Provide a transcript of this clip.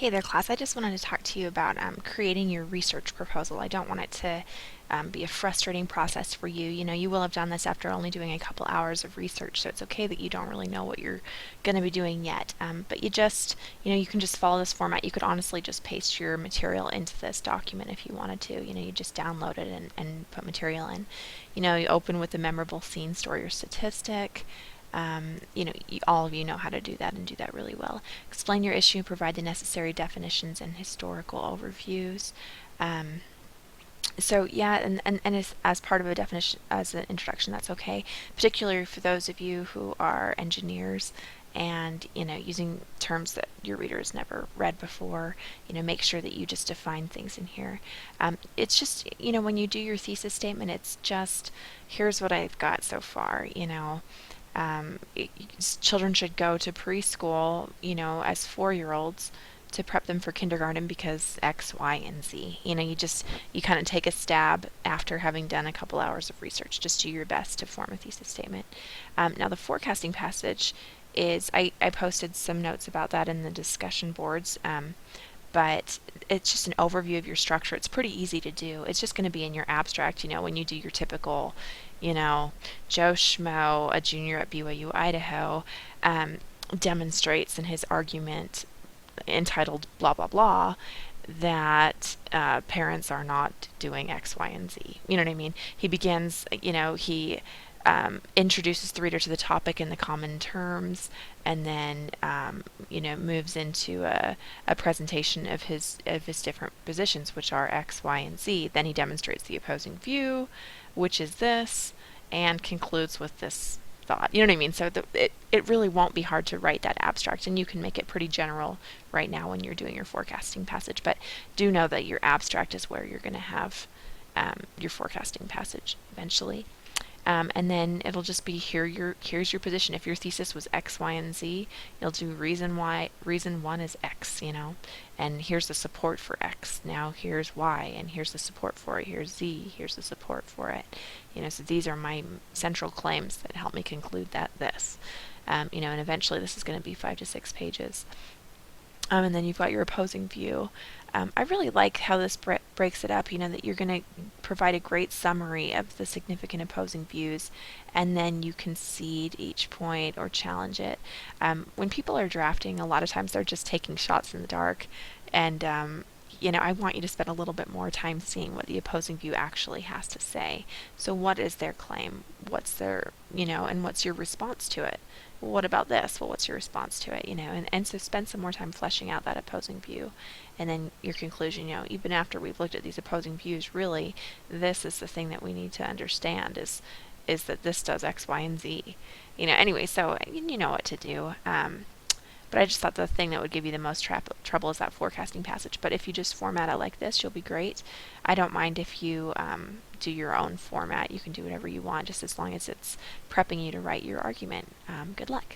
Hey there, class. I just wanted to talk to you about creating your research proposal. I don't want it to be a frustrating process for you. You know, you will have done this after only doing a couple hours of research, so it's okay that you don't really know what you're going to be doing yet. But you can just follow this format. You could honestly just paste your material into this document if you wanted to. You know, you just download it and put material in. You know, you open with a memorable scene, story, or statistic. All of you know how to do that and do that really well. Explain your issue, provide the necessary definitions and historical overviews. Um, and as part of a definition, as an introduction, that's okay, particularly for those of you who are engineers and, using terms that your reader has never read before. Make sure that you just define things in here. It's just, when you do your thesis statement, it's just, here's what I've got so far. um, Children should go to preschool, as 4-year-olds to prep them for kindergarten because X, Y, and Z. You kind of take a stab after having done a couple hours of research. Just do your best to form a thesis statement. Now, the forecasting passage is, I posted some notes about that in the discussion boards. But it's just an overview of your structure. It's pretty easy to do. It's just going to be in your abstract, when you do your typical, you know, Joe Schmo, a junior at BYU, Idaho, demonstrates in his argument entitled blah, blah, blah, that parents are not doing X, Y, and Z. You know what I mean? He begins, he introduces the reader to the topic in the common terms, and then moves into a presentation of his different positions, which are X, Y, and Z. Then he demonstrates the opposing view, which is this, and concludes with this thought. You know what I mean? So it really won't be hard to write that abstract, and you can make it pretty general right now when you're doing your forecasting passage. But do know that your abstract is where you're going to have your forecasting passage eventually. And then it'll just be here's your position. If your thesis was X, Y, and Z, you'll do reason one is X, and here's the support for X. Now here's Y, and here's the support for it. Here's Z, here's the support for it. So these are my central claims that help me conclude that this. And eventually this is going to be 5 to 6 pages. And then you've got your opposing view. I really like how this breaks it up, that you're going to provide a great summary of the significant opposing views, and then you concede each point or challenge it. When people are drafting, a lot of times they're just taking shots in the dark, and I want you to spend a little bit more time seeing what the opposing view actually has to say. So what is their claim? What's their, and what's your response to it? Well, what about this? Well, what's your response to it? And so spend some more time fleshing out that opposing view. And then your conclusion, even after we've looked at these opposing views, really, this is the thing that we need to understand is that this does X, Y, and Z. Anyway, so you know what to do. But I just thought the thing that would give you the most trouble is that forecasting passage. But if you just format it like this, you'll be great. I don't mind if you do your own format. You can do whatever you want, just as long as it's prepping you to write your argument. Good luck.